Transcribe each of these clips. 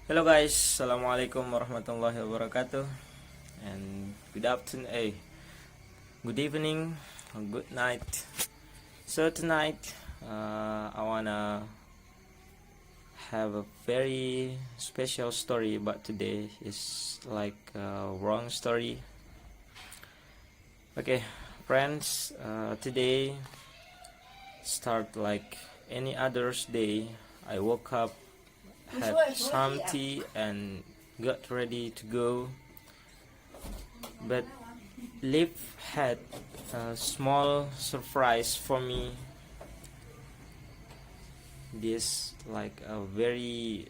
Hello guys, Assalamualaikum warahmatullahi wabarakatuh. And good afternoon, good evening, or good night. So tonight, I wanna have a very special story, but today is like a wrong story. Okay, friends, today start like any other's day. I woke up, had some tea, and got ready to go. But life had a small surprise for me. This like a very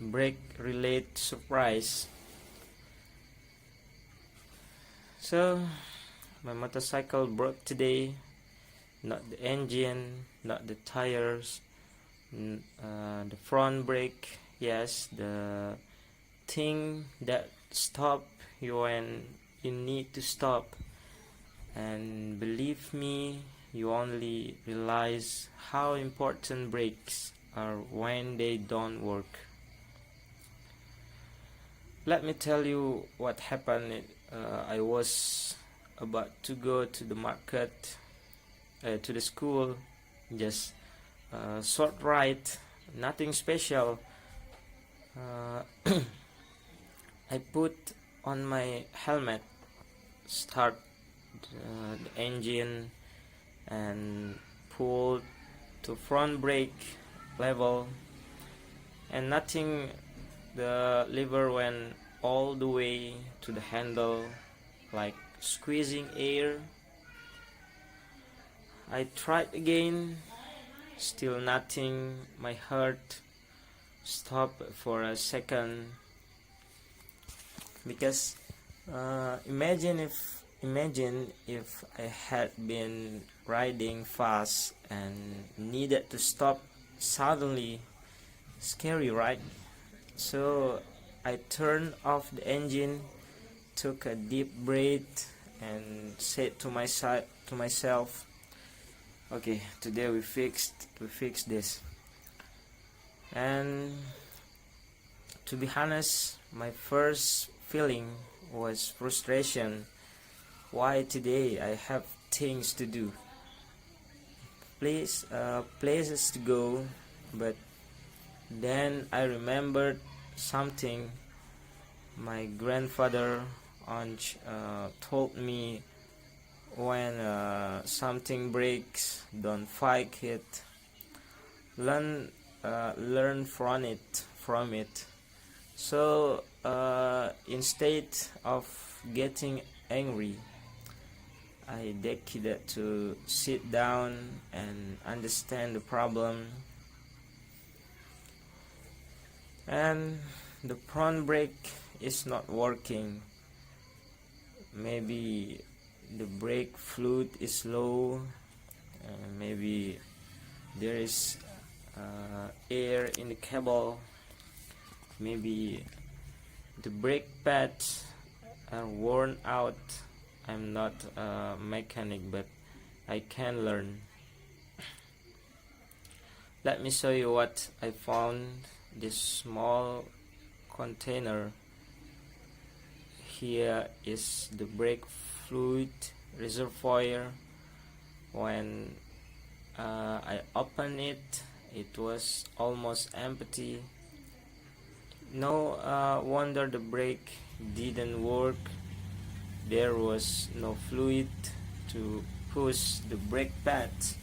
break relate surprise. So my motorcycle broke today. Not the engine, not the tires, the front brake. Yes, the thing that stop you when you need to stop. And believe me, you only realize how important brakes are when they don't work. Let me tell you what happened. I was about to go to the market, to the school, just short ride, nothing special. I put on my helmet, start the engine, and pull to front brake level, and nothing. The lever went all the way to the handle, like squeezing air. I tried again, still nothing. My heart stopped for a second, because imagine if I had been riding fast and needed to stop suddenly. Scary, right? So I turned off the engine, took a deep breath, and said to myself, okay, today we fixed this. And to be honest, my first feeling was frustration. Why today? I have things to do, places to go. But then I remembered something my grandfather told me: when something breaks, don't fight it. Learn from it. So instead of getting angry, I decided to sit down and understand the problem. And the front brake is not working. Maybe the brake fluid is low, maybe there is air in the cable, maybe the brake pads are worn out. I'm not a mechanic, but I can learn. Let me show you what I found. This small container. Here is the brake fluid reservoir. When I opened it, it was almost empty. No wonder the brake didn't work. There was no fluid to push the brake pads.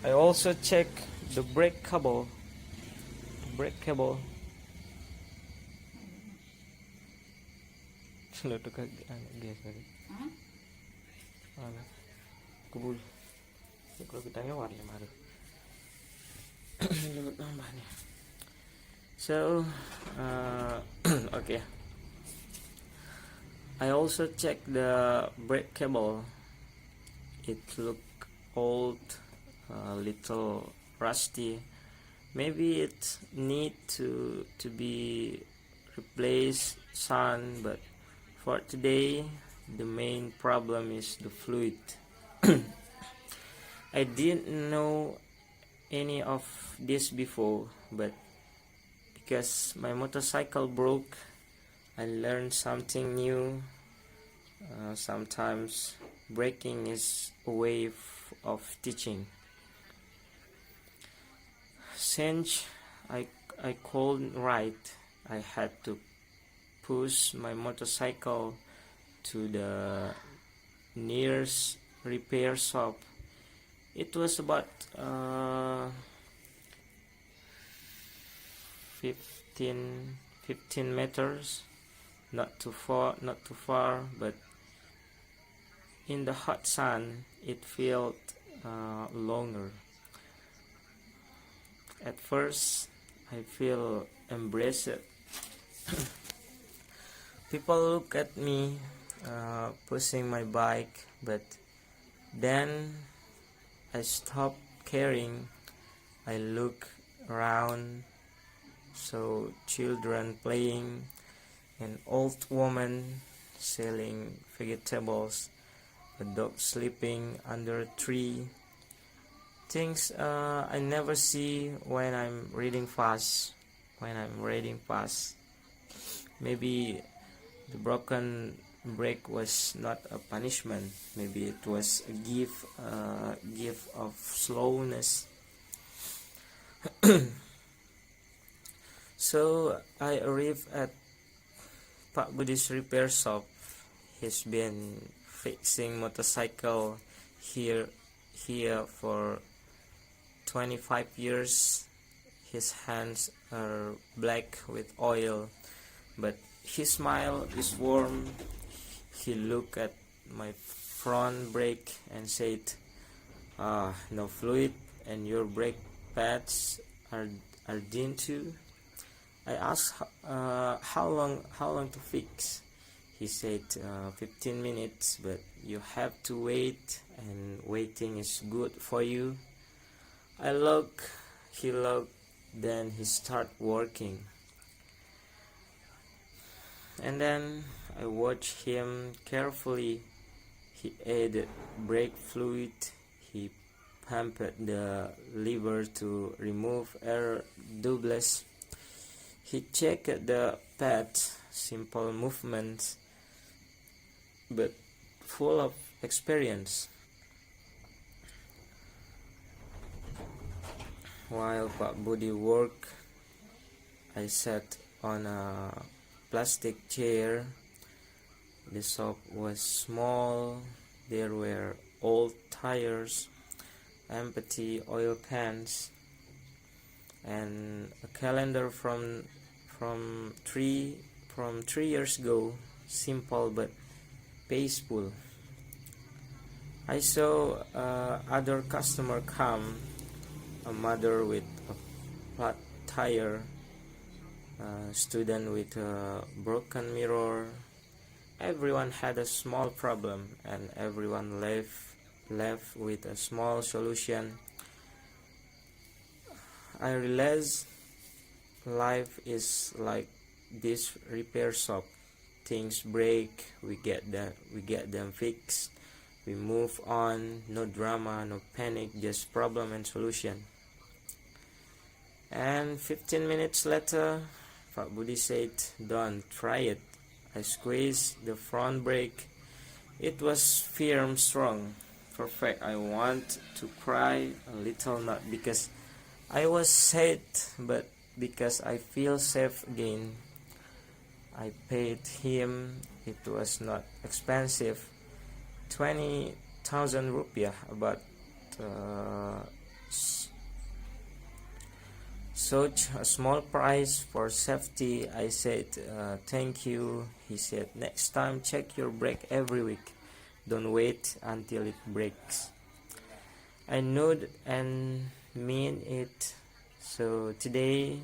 I also checked the brake cable. Luto ka guys tadi. Kubul. Kalau kita hewan ya maru. Nyebut namanya. So, okay. I also checked the brake cable. It looked old, a little rusty. Maybe it need to be replaced soon, but for today the main problem is the fluid. I didn't know any of this before, but because my motorcycle broke, I learned something new. Sometimes braking is a way of teaching. Since I couldn't ride, I had to push my motorcycle to the nearest repair shop. It was about 15 meters, not too far, but in the hot sun it felt longer. At first I feel embraced. People look at me pushing my bike, but then I stop caring. I look around, saw children playing, an old woman selling vegetables, a dog sleeping under a tree. Things I never see when I'm reading fast. Maybe the broken brake was not a punishment. Maybe it was a gift of slowness. So I arrived at Pak Budi's repair shop. He's been fixing motorcycle here for 25 years. His hands are black with oil, but his smile is warm. He looked at my front brake and said, no fluid and your brake pads are dim too. I asked how long to fix. He said 15 minutes, but you have to wait, and waiting is good for you. I look, he looked, then he started working. And then I watched him carefully. He added brake fluid. He pumped the lever to remove air bubbles. He checked the pads, simple movements, but full of experience. While Pak Budi worked, I sat on a plastic chair. The shop was small. There were old tires, empty oil cans, and a calendar from 3 years ago. Simple but peaceful. I saw other customer come. A mother with a flat tire, a student with a broken mirror. Everyone had a small problem, and everyone left with a small solution. I realized life is like this repair shop. Things break, we get them fixed. We move on, no drama, no panic, just problem and solution. And 15 minutes later, Pak Budi said, "Don't try it." I squeezed the front brake. It was firm, strong, perfect. I want to cry a little, not because I was sad, but because I feel safe again. I paid him. It was not expensive. 20,000 rupiah, about such a small price for safety. I said thank you. He said, next time check your brake every week. Don't wait until it breaks. I nodded and mean it. So today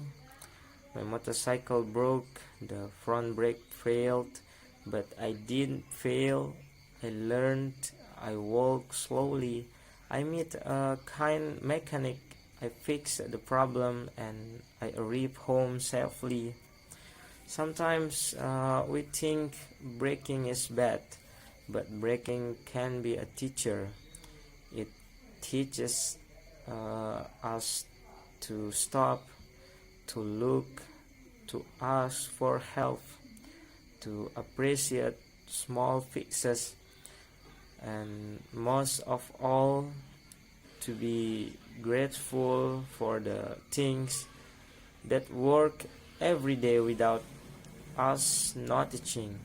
my motorcycle broke, the front brake failed, but I didn't fail. I learned, I walked slowly. I met a kind mechanic. I fixed the problem and I arrived home safely. Sometimes we think braking is bad, but braking can be a teacher. It teaches us to stop, to look, to ask for help, to appreciate small fixes, and most of all, to be grateful for the things that work every day without us noticing.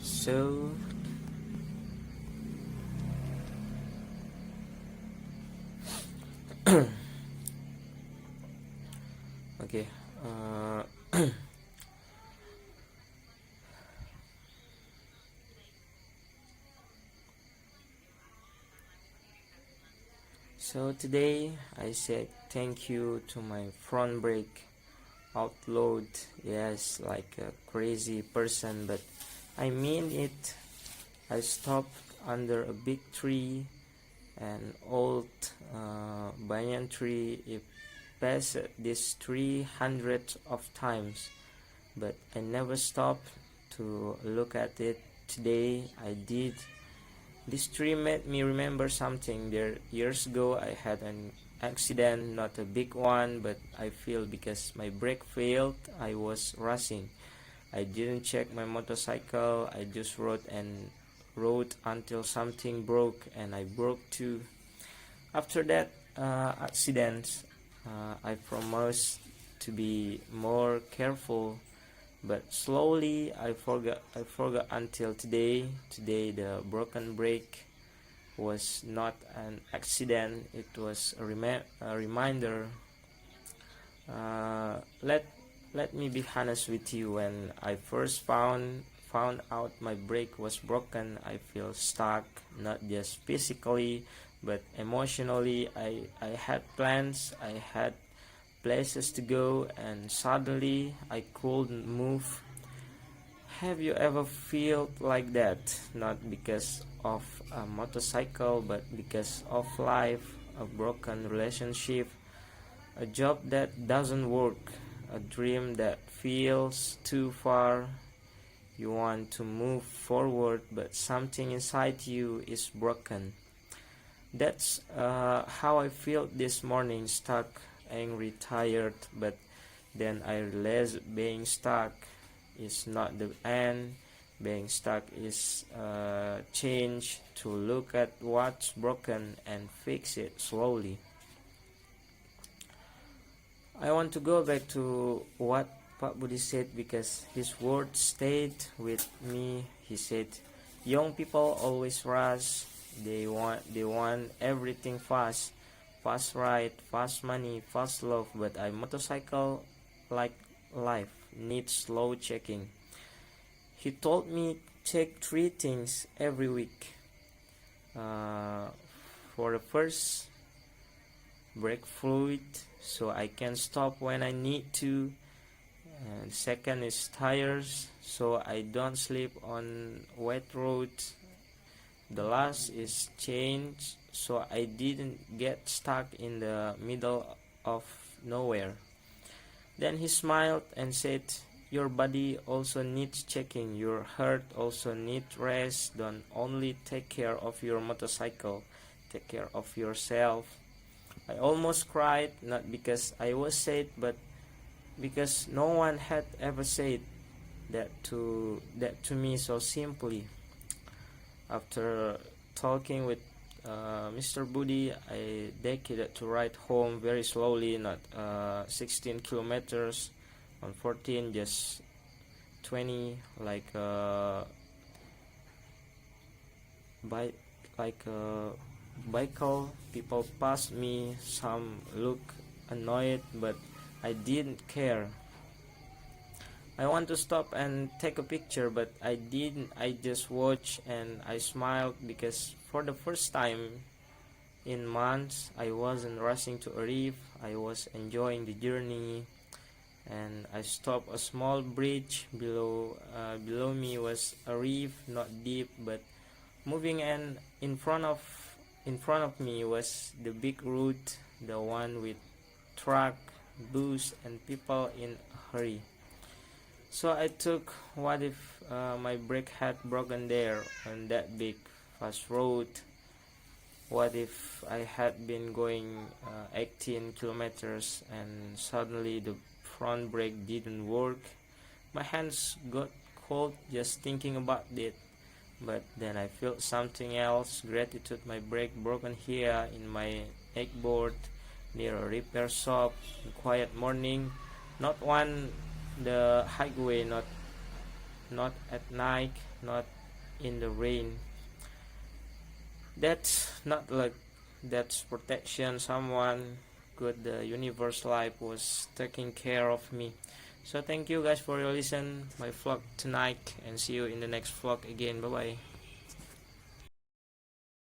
So, okay. Uh, so today I said thank you to my front brake outload. Yes, like a crazy person, but I mean it. I stopped under a big tree, an old banyan tree. It passed this tree hundreds of times, but I never stopped to look at it. Today I did. This tree made me remember something. There years ago I had an accident, not a big one, but I feel because my brake failed. I was rushing. I didn't check my motorcycle. I just rode until something broke, and I broke too. After that accident, I promised to be more careful, but slowly I forgot. I forgot until today. Today the broken brake was not an accident. It was a reminder. Uh, let let me be honest with you. When I first found out my brake was broken, I feel stuck, not just physically, but emotionally. I had plans, I had places to go, and suddenly I couldn't move. Have you ever felt like that? Not because of a motorcycle, but because of life, a broken relationship, a job that doesn't work, a dream that feels too far. You want to move forward, but something inside you is broken. That's how I felt this morning, stuck, angry, tired, but then I realized being stuck is not the end. Being stuck is change, to look at what's broken and fix it slowly. I want to go back to what Pak Budi said because his words stayed with me. He said, "Young people always rush. They want everything fast, fast ride, fast money, fast love. But a motorcycle, like life, needs slow checking." He told me check three things every week. Uh, for the first, brake fluid, so I can stop when I need to. And second is tires, so I don't slip on wet roads. The last is change, so I didn't get stuck in the middle of nowhere. Then he smiled and said, "Your body also needs checking. Your heart also needs rest. Don't only take care of your motorcycle, take care of yourself." I almost cried, not because I was sad, but because no one had ever said that to me so simply. After talking with Mr. Budi, I decided to ride home very slowly, not 16 kilometers on 14, just 20, like by like a bicycle. People passed me, some look annoyed, but I didn't care. I want to stop and take a picture, but I didn't. I just watched and I smiled because for the first time in months, I wasn't rushing to arrive. I was enjoying the journey, and I stopped a small bridge below me was a reef, not deep but moving, and in front of me was the big road, the one with truck, bus, and people in a hurry. So I took, what if my brake had broken there on that big fast road? What if I had been going 18 kilometers and suddenly the front brake didn't work? My hands got cold just thinking about it. But then I felt something else, gratitude. My brake broken here in my egg near a repair shop, in quiet morning, not one the highway, not at night, not in the rain. That's not like that's protection. Someone good, the universe life was taking care of me. So thank you guys for your listen my vlog tonight, and see you in the next vlog again. Bye bye.